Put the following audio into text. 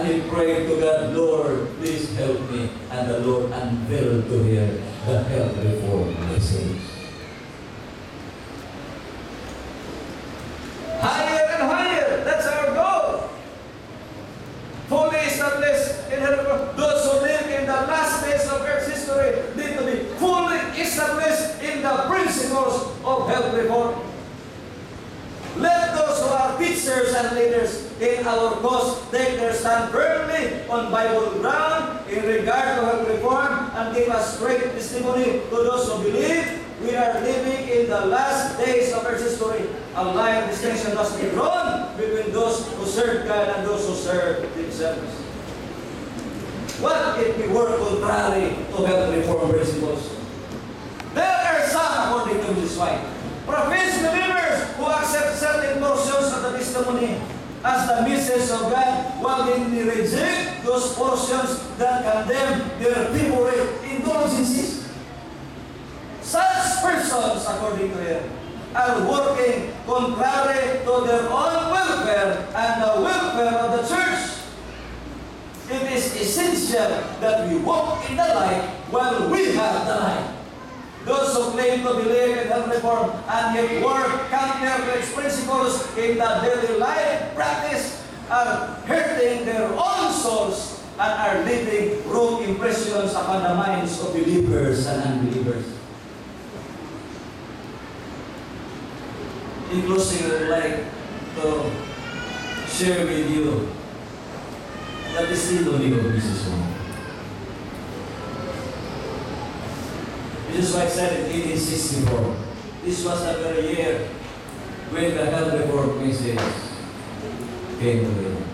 And he prayed to God, Lord, please help me. And the Lord unveiled to him the health reform message. Higher and higher. That's our goal. Fully established in heaven. Those who live in the last days of Earth's history need to be fully established in the principles of health reform. Let those who are teachers and leaders in our cause take their stand firmly on Bible ground in regard to health reform and give us great testimony to those who believe we are living in the last days of Earth's history. A line of distinction must be drawn between those who serve God and those who serve themselves. What if we work contrary to health reform principles? There are some, according to Mrs. White, professed believers who accept certain portions of the testimony as the message of God, while they reject those portions that condemn their favorite indulgences. Such persons, according to her, are working contrary to their own welfare and the welfare of the church. It is essential that we walk in the light while we have the light. Those who claim to believe in health reform and yet work counter to its principles in the daily life practice are hurting their own souls and are leaving wrong impressions upon the minds of believers and unbelievers. In closing, I would like to share with you the testimony of Mrs. Wong. Mrs. White said in 1864, this was the very year when the health reform message came to her.